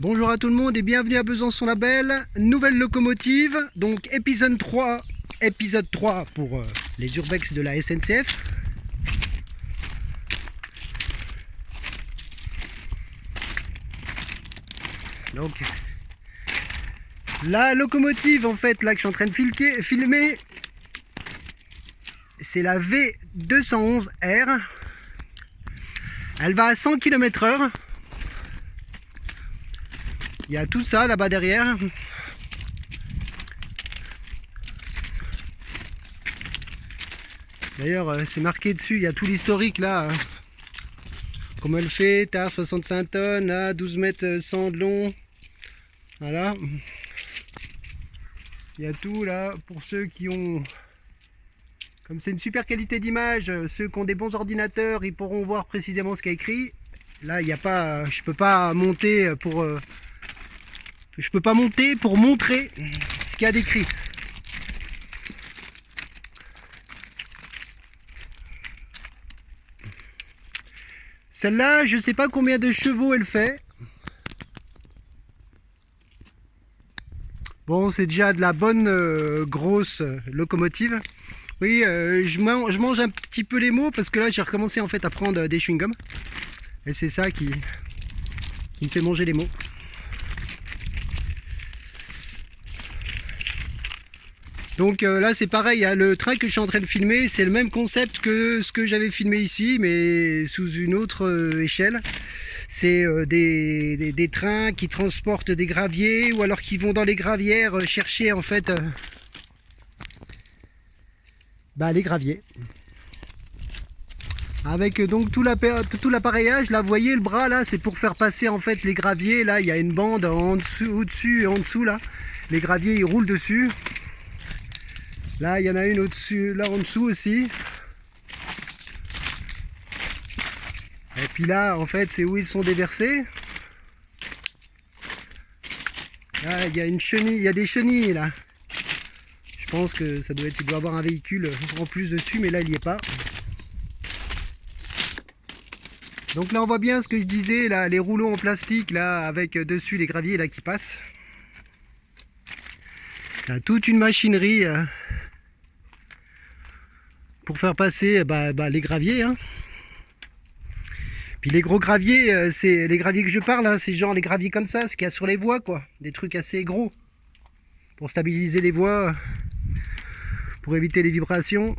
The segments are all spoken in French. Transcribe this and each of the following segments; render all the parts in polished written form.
Bonjour à tout le monde et bienvenue à Besançon Label, nouvelle locomotive, donc épisode 3 pour les urbex de la SNCF. Donc la locomotive en fait là que je suis en train de filmer, c'est la V211R. Elle va à 100 km/h. Il y a tout ça là-bas derrière. D'ailleurs, c'est marqué dessus, il y a tout l'historique là. Comment elle fait, tard 65 tonnes, là, 12 mètres 100 de long. Voilà. Il y a tout là pour ceux qui ont... Comme c'est une super qualité d'image, ceux qui ont des bons ordinateurs, ils pourront voir précisément ce qu'il y a écrit. Là, il n'y a pas... Je peux pas monter pour... Je peux pas monter pour montrer ce qu'il y a d'écrit. Celle-là, je sais pas combien de chevaux elle fait. Bon, c'est déjà de la bonne grosse locomotive. Oui, je mange un petit peu les mots parce que là, j'ai recommencé en fait à prendre des chewing-gums. Et c'est ça qui me fait manger les mots. Donc là c'est pareil, hein, le train que je suis en train de filmer, c'est le même concept que ce que j'avais filmé ici, mais sous une autre échelle. C'est des trains qui transportent des graviers, ou alors qui vont dans les gravières chercher en fait les graviers. Avec donc tout l'appareillage, là vous voyez le bras là, c'est pour faire passer en fait les graviers. Là il y a une bande en dessous, au-dessus et en dessous là. Les graviers ils roulent dessus. Là, il y en a une au-dessus, là en dessous aussi. Et puis là, en fait, c'est où ils sont déversés. Là, il y a une chenille, il y a des chenilles là. Je pense que ça doit être, il doit avoir un véhicule en plus dessus, mais là, il n'y est pas. Donc là, on voit bien ce que je disais, là, les rouleaux en plastique, là, avec dessus les graviers là qui passent. Là, toute une machinerie. Pour faire passer les graviers. Hein. Puis les gros graviers, c'est les graviers que je parle, hein, c'est genre les graviers comme ça, ce qu'il y a sur les voies, quoi. Des trucs assez gros. Pour stabiliser les voies, pour éviter les vibrations.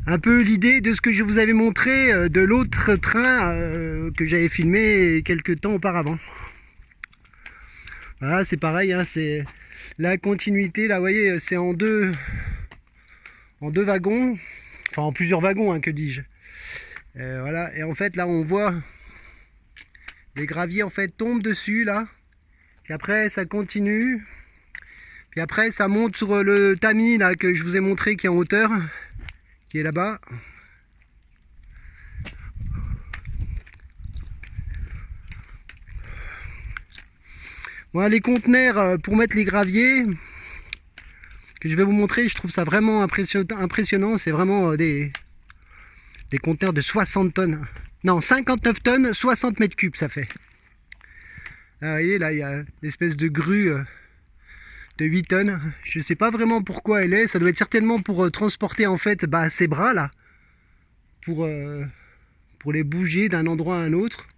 Un peu l'idée de ce que je vous avais montré de l'autre train que j'avais filmé quelques temps auparavant. Voilà, c'est pareil, hein, c'est la continuité, là, vous voyez, c'est en deux wagons, enfin en plusieurs wagons, hein, que dis-je. Voilà, et en fait là on voit les graviers en fait tombent dessus là, puis après ça continue, puis après ça monte sur le tamis là que je vous ai montré qui est en hauteur, qui est là-bas. Voilà les conteneurs pour mettre les graviers que je vais vous montrer, je trouve ça vraiment impressionnant. C'est vraiment des conteneurs de 60 tonnes. Non, 59 tonnes, 60 mètres cubes ça fait. Là, vous voyez, là il y a une espèce de grue de 8 tonnes. Je ne sais pas vraiment pourquoi elle est. Ça doit être certainement pour transporter en fait ces bras là. Pour les bouger d'un endroit à un autre.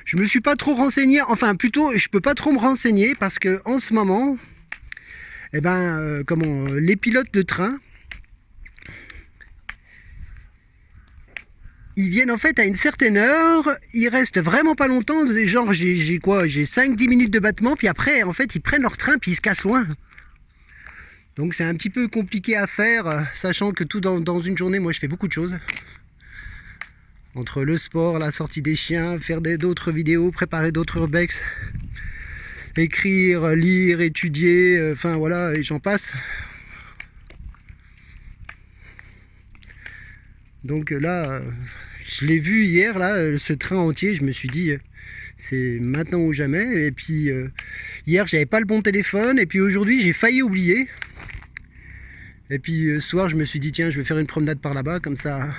Je me suis pas trop renseigné, enfin plutôt je peux pas trop me renseigner parce que en ce moment, les pilotes de train, ils viennent en fait à une certaine heure, ils restent vraiment pas longtemps, genre j'ai 5-10 minutes de battement, puis après en fait ils prennent leur train puis ils se cassent loin. Donc c'est un petit peu compliqué à faire, sachant que tout dans une journée, moi je fais beaucoup de choses. Entre le sport, la sortie des chiens, faire d'autres vidéos, préparer d'autres urbex, écrire, lire, étudier, enfin voilà, et j'en passe. Donc là, je l'ai vu hier, là, ce train entier, je me suis dit, c'est maintenant ou jamais. Et puis hier, j'avais pas le bon téléphone, et puis aujourd'hui, j'ai failli oublier. Et puis ce soir, je me suis dit, tiens, je vais faire une promenade par là-bas, comme ça...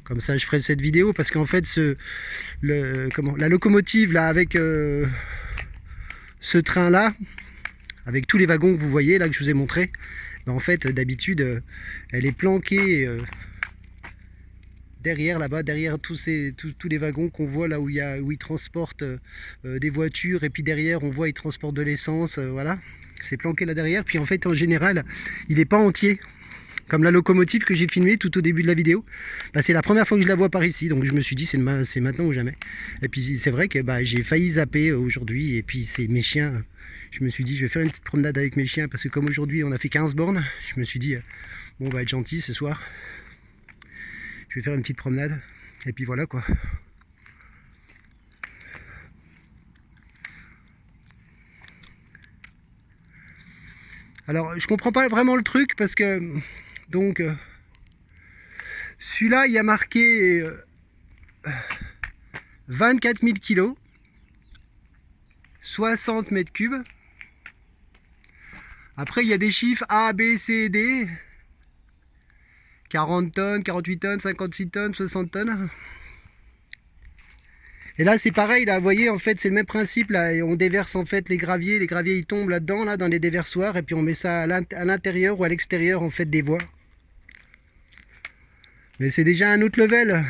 Comme ça, je ferai cette vidéo parce qu'en fait, la locomotive là avec ce train-là, avec tous les wagons que vous voyez là que je vous ai montré, ben, en fait, d'habitude, elle est planquée derrière là-bas, derrière tous les wagons qu'on voit là où ils transportent des voitures, et puis derrière on voit ils transportent de l'essence, voilà, c'est planqué là derrière. Puis en fait, en général, il n'est pas entier. Comme la locomotive que j'ai filmée tout au début de la vidéo, bah, c'est la première fois que je la vois par ici, donc je me suis dit c'est maintenant ou jamais. Et puis c'est vrai que bah, j'ai failli zapper aujourd'hui, et puis c'est mes chiens, je me suis dit je vais faire une petite promenade avec mes chiens, parce que comme aujourd'hui on a fait 15 bornes, je me suis dit bon, on va être gentil ce soir, je vais faire une petite promenade, et puis voilà quoi. Alors je comprends pas vraiment le truc, parce que donc celui-là il y a marqué 24 000 kg, 60 mètres cubes. Après il y a des chiffres A, B, C, D, 40 tonnes, 48 tonnes, 56 tonnes, 60 tonnes. Et là c'est pareil, là vous voyez, en fait c'est le même principe là, et on déverse en fait les graviers ils tombent là-dedans, là dans les déversoirs, et puis on met ça à l'intérieur ou à l'extérieur en fait des voies. Mais c'est déjà un autre level.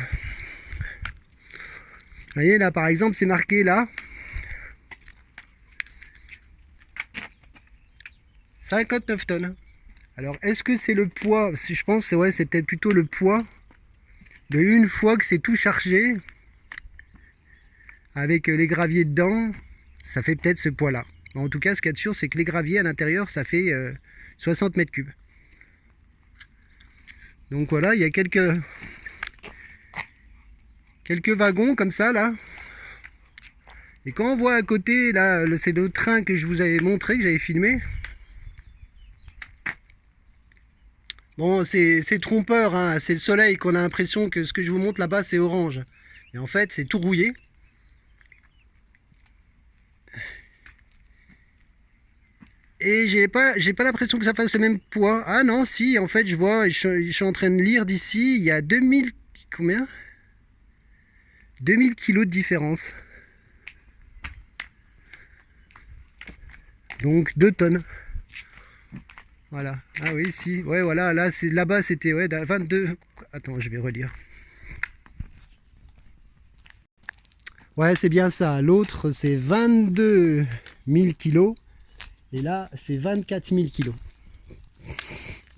Vous voyez là par exemple c'est marqué là 59 tonnes. Alors est-ce que c'est le poids? Je pense que ouais, c'est peut-être plutôt le poids de une fois que c'est tout chargé avec les graviers dedans, ça fait peut-être ce poids là. En tout cas ce qu'il y a de sûr c'est que les graviers à l'intérieur ça fait 60 mètres cubes. Donc voilà, il y a quelques wagons comme ça là. Et quand on voit à côté là, c'est le train que je vous avais montré, que j'avais filmé. Bon, c'est trompeur, hein. C'est le soleil qu'on a l'impression que ce que je vous montre là-bas c'est orange. Mais en fait c'est tout rouillé. Et j'ai pas l'impression que ça fasse le même poids. Ah non, si, en fait, je vois, je suis en train de lire d'ici, il y a 2000, combien 2000 kilos de différence. Donc 2 tonnes. Voilà. Ah oui, si. Ouais, voilà, là-bas, c'était ouais, 22. Attends, je vais relire. Ouais, c'est bien ça. L'autre, c'est 22 000 kilos. Et là, c'est 24 000 kilos.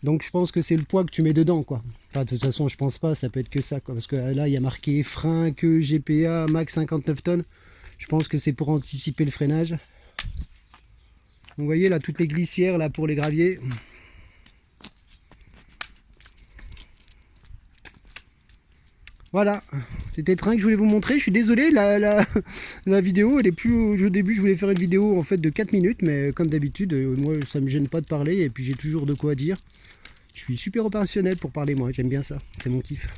Donc je pense que c'est le poids que tu mets dedans, quoi. Enfin, de toute façon, je pense pas, ça peut être que ça, quoi. Parce que là, il y a marqué frein, queue, GPA, max 59 tonnes. Je pense que c'est pour anticiper le freinage. Donc, vous voyez là, toutes les glissières là pour les graviers. Voilà, c'était le train que je voulais vous montrer. Je suis désolé, la vidéo, elle est plus... Au début, je voulais faire une vidéo en fait de 4 minutes, mais comme d'habitude, moi, ça me gêne pas de parler, et puis j'ai toujours de quoi dire. Je suis super opérationnel pour parler, moi, j'aime bien ça, c'est mon kiff.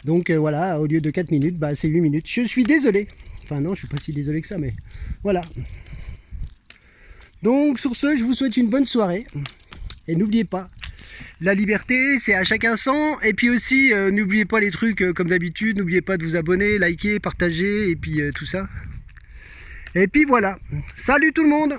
Donc voilà, au lieu de 4 minutes, bah, c'est 8 minutes. Je suis désolé. Enfin non, je suis pas si désolé que ça, mais voilà. Donc sur ce, je vous souhaite une bonne soirée. Et n'oubliez pas, la liberté, c'est à chacun son. Et puis aussi, n'oubliez pas les trucs comme d'habitude. N'oubliez pas de vous abonner, liker, partager, et puis tout ça. Et puis voilà. Salut tout le monde!